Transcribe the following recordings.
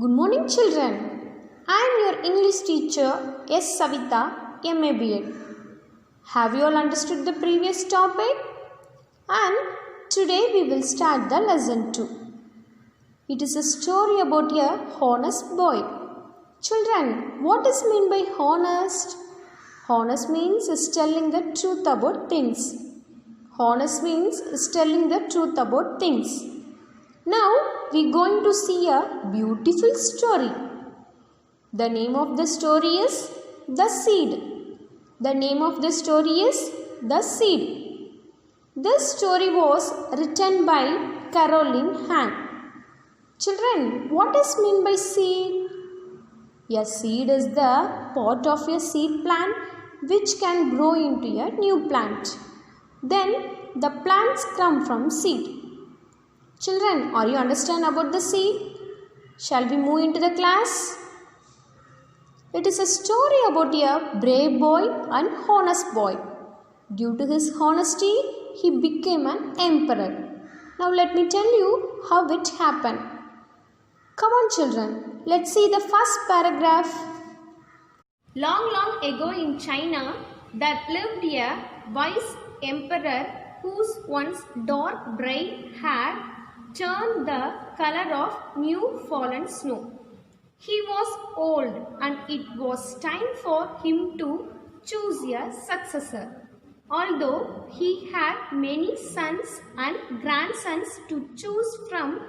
Good morning, children. I am your English teacher, S. Savita, MA B.Ed. Have you all understood the previous topic? And today we will start the lesson 2. It is a story about a honest boy. Children, what is meant by honest? Honest means is telling the truth about things. Honest means is telling the truth about things. Now we are going to see a beautiful story. The name of the story is The Seed. The name of the story is The Seed. This story was written by Caroline Han. Children, what is meant by seed? A seed is the part of a seed plant which can grow into a new plant. Then the plants come from seed. Children, are you understand about the seed? Shall we move into the class? It is a story about a brave boy and honest boy. Due to his honesty, he became an emperor. Now let me tell you how it happened. Come on children, let's see the first paragraph. Long ago in China, there lived a wise emperor whose once dark bright hair turned the color of new fallen snow. He was old and it was time for him to choose a successor. Although he had many sons and grandsons to choose from,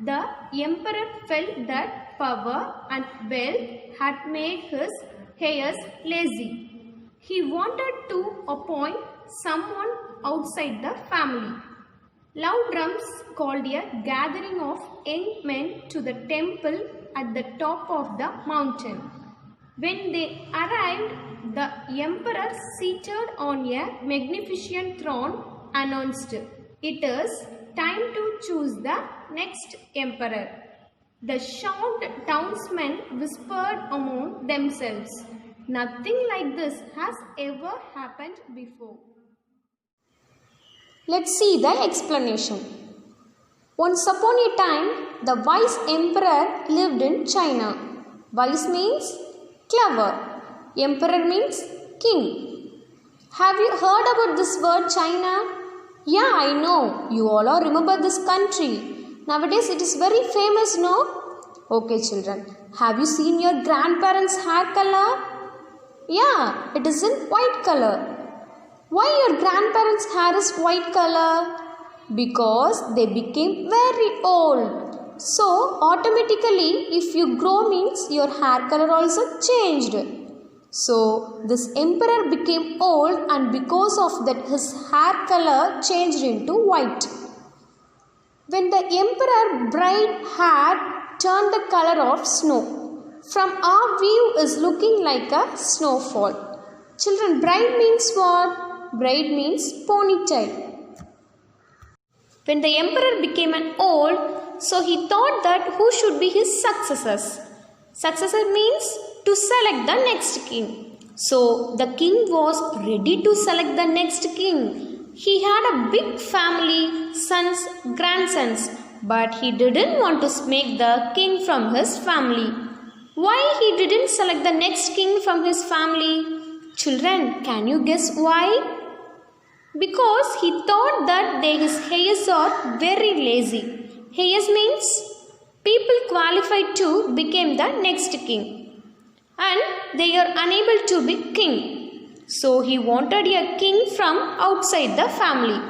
the emperor felt that power and wealth had made his heirs lazy. He wanted to appoint someone outside the family. Loud drums called a gathering of young men to the temple at the top of the mountain. When they arrived, the emperor seated on a magnificent throne announced, "It is time to choose the next emperor." The shocked townsmen whispered among themselves, "Nothing like this has ever happened before." Let's see the explanation. Once upon a time, the wise emperor lived in China. Wise means clever. Emperor means king. Have you heard about this word China? Yeah, I know. You all remember this country. Nowadays it is very famous, no? Okay children, have you seen your grandparents' hair color? Yeah, it is in white color. Why your grandparents' hair is white color? Because they became very old. So automatically if you grow means your hair color also changed. So this emperor became old and because of that his hair color changed into white. When the emperor bright hair turned the color of snow. From our view is looking like a snowfall. Children, bright means what? Braid means ponytail. When the emperor became an old, so he thought that who should be his successors. Successor means to select the next king. So the king was ready to select the next king. He had a big family, sons, grandsons, but he didn't want to make the king from his family. Why he didn't select the next king from his family? Children, can you guess why? Because he thought that his heirs are very lazy. Heirs means people qualified to become the next king. And they are unable to be king. So he wanted a king from outside the family.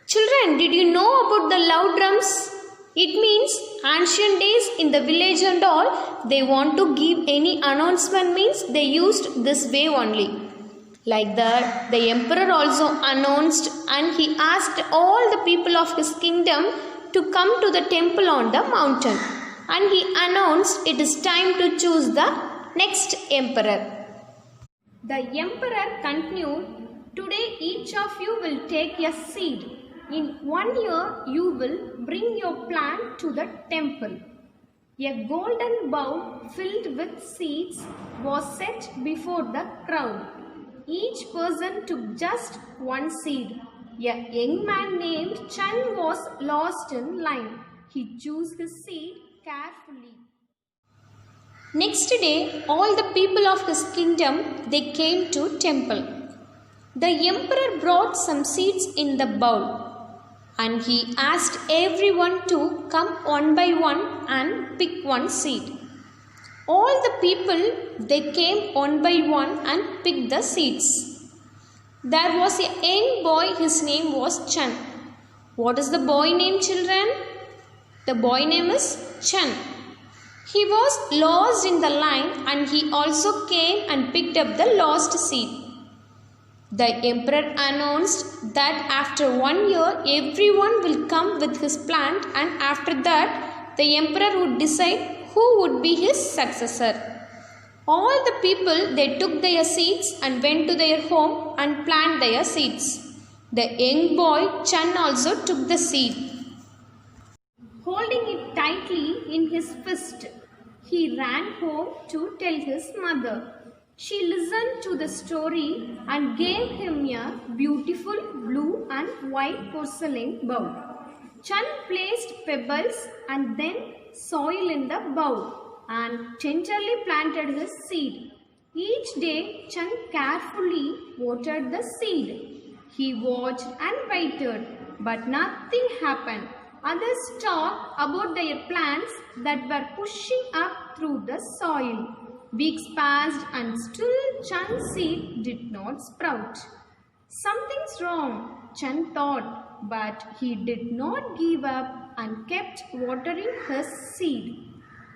Children, did you know about the loud drums? It means ancient days in the village and all, they want to give any announcement means they used this way only. Like that, the emperor also announced and he asked all the people of his kingdom to come to the temple on the mountain. And he announced it is time to choose the next emperor. The emperor continued, "Today each of you will take a seed. In 1 year you will bring your plant to the temple." A golden bowl filled with seeds was set before the crowd. Each person took just one seed. A young man named Chen was lost in line. He chose his seed carefully. Next day, all the people of his kingdom, they came to temple. The emperor brought some seeds in the bowl, and he asked everyone to come one by one and pick one seed. All the people, they came one by one and picked the seeds. There was a young boy, his name was Chan. What is the boy name, children? The boy name is Chan. He was lost in the line and he also came and picked up the lost seed. The emperor announced that after 1 year everyone will come with his plant, and after that the emperor would decide who would be his successor. All the people, they took their seeds and went to their home and planted their seeds. The young boy Chan also took the seed. Holding it tightly in his fist, he ran home to tell his mother. She listened to the story and gave him a beautiful blue and white porcelain bowl. Chan placed pebbles and then soil in the bowl and tenderly planted his seed. Each day, Chan carefully watered the seed. He watched and waited, but nothing happened. Others talked about their plants that were pushing up through the soil. Weeks passed and still Chan's seed did not sprout. Something's wrong, Chan thought, but he did not give up and kept watering his seed.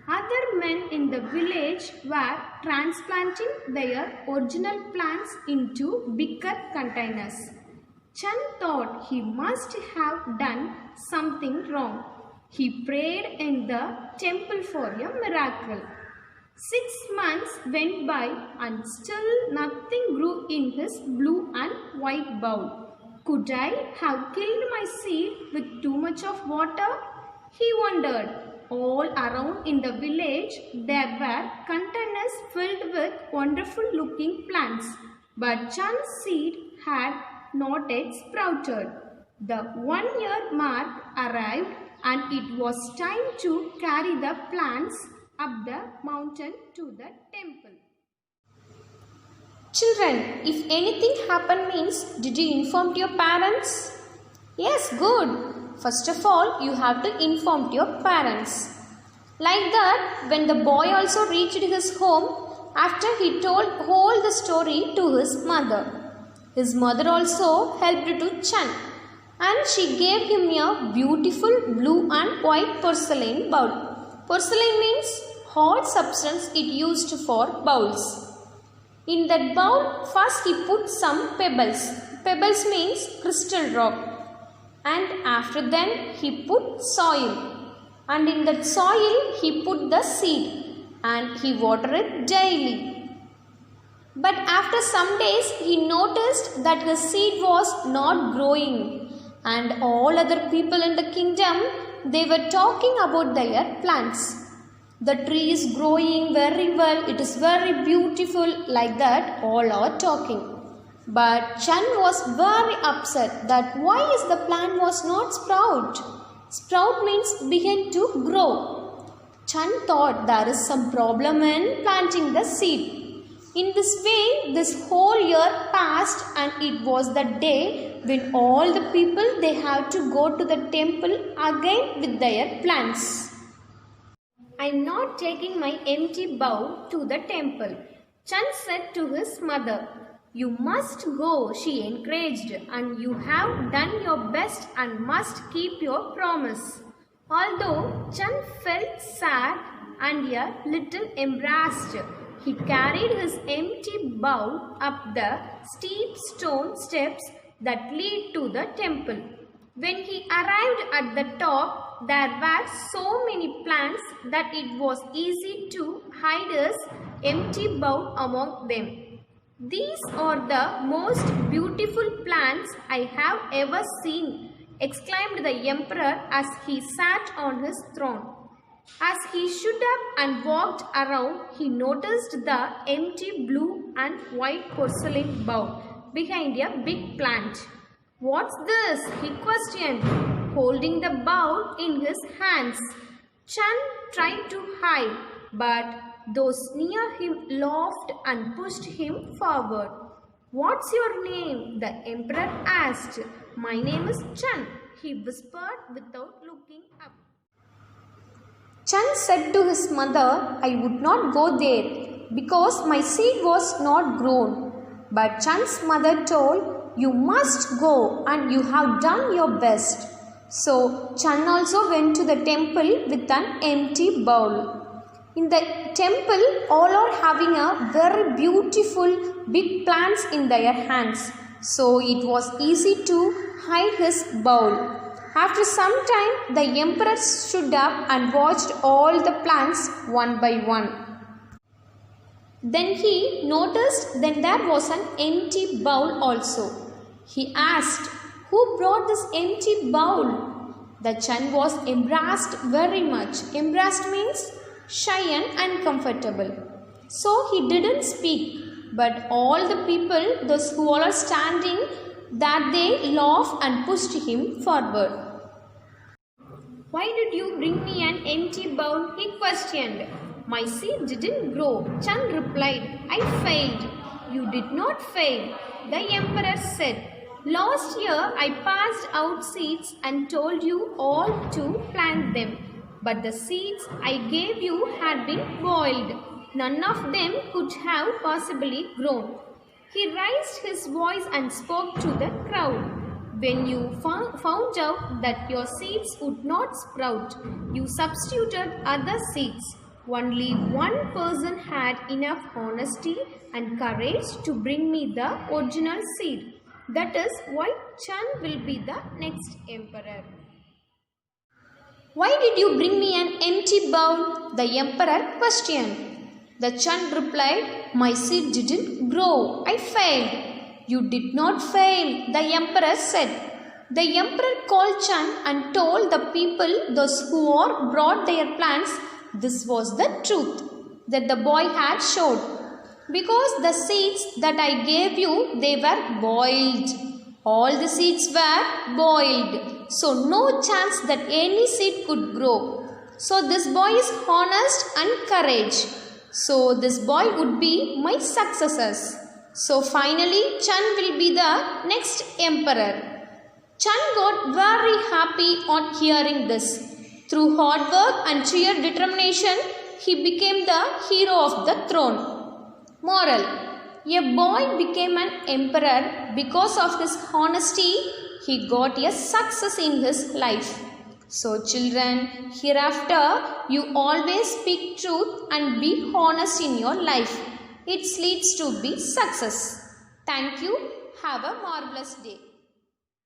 Other men in the village were transplanting their original plants into bigger containers. Chan thought he must have done something wrong. He prayed in the temple for a miracle. 6 months went by and still nothing grew in his blue and white bowl. Could I have killed my seed with too much of water? He wondered. All around in the village there were containers filled with wonderful looking plants, but Chan's seed had not yet sprouted. The 1 year mark arrived and it was time to carry the plants up the mountain to the temple. Children, if anything happened means, did you inform your parents? Yes, good. First of all, you have to inform your parents. Like that, when the boy also reached his home, after he told all the story to his mother. His mother also helped to Chan, and she gave him a beautiful blue and white porcelain bowl. Porcelain means hard substance it used for bowls. In that bowl, first he put some pebbles. Pebbles means crystal rock. And after then he put soil. And in that soil he put the seed. And he watered it daily. But after some days he noticed that his seed was not growing. And all other people in the kingdom, they were talking about their plants. The tree is growing very well, it is very beautiful, like that all are talking. But Chan was very upset that why is the plant was not sprout? Sprout means begin to grow. Chan thought there is some problem in planting the seed. In this way, this whole year passed and it was the day when all the people they have to go to the temple again with their plants. I am not taking my empty bowl to the temple, Chan said to his mother. You must go, she encouraged, and you have done your best and must keep your promise. Although Chan felt sad and a little embarrassed, he carried his empty bowl up the steep stone steps that lead to the temple. When he arrived at the top, there were so many plants that it was easy to hide his empty bowl among them. These are the most beautiful plants I have ever seen, exclaimed the emperor as he sat on his throne. As he stood up and walked around, he noticed the empty blue and white porcelain bowl behind a big plant. What's this? He questioned, holding the bowl in his hands. Chand tried to hide, but those near him laughed and pushed him forward. "What's your name?" the emperor asked. "My name is Chand," he whispered without looking up. Chand said to his mother, "I would not go there because my seed was not grown." But Chand's mother told, "You must go and you have done your best." So Chand also went to the temple with an empty bowl. In the temple, all are having a very beautiful big plants in their hands. So it was easy to hide his bowl. After some time, the emperor stood up and watched all the plants one by one. Then he noticed that there was an empty bowl also. He asked, "Who brought this empty bowl?" The Chand was embarrassed very much. Embarrassed means shy and uncomfortable. So he didn't speak. But all the people, those who all are standing, that they laughed and pushed him forward. "Why did you bring me an empty bowl?" he questioned. "My seed didn't grow," Chand replied. "I failed." "You did not fail," the emperor said. "Last year I passed out seeds and told you all to plant them. But the seeds I gave you had been boiled. None of them could have possibly grown." He raised his voice and spoke to the crowd. "When you found out that your seeds would not sprout, you substituted other seeds. Only one person had enough honesty and courage to bring me the original seed. That is why Chand will be the next emperor." "Why did you bring me an empty bowl?" the emperor questioned. The Chand replied, "My seed didn't grow. I failed." "You did not fail," the emperor said. The emperor called Chand and told the people, those who all brought their plants, this was the truth that the boy had showed. "Because the seeds that I gave you, they were boiled." All the seeds were boiled. So no chance that any seed could grow. So this boy is honest and courage. So this boy would be my successors. So finally Chand will be the next emperor. Chand got very happy on hearing this. Through hard work and sheer determination, he became the hero of the throne. Moral: a boy became an emperor because of his honesty. He got a success in his life. So children, hereafter you always speak truth and be honest in your life. It leads to be success. Thank you. Have a marvelous day.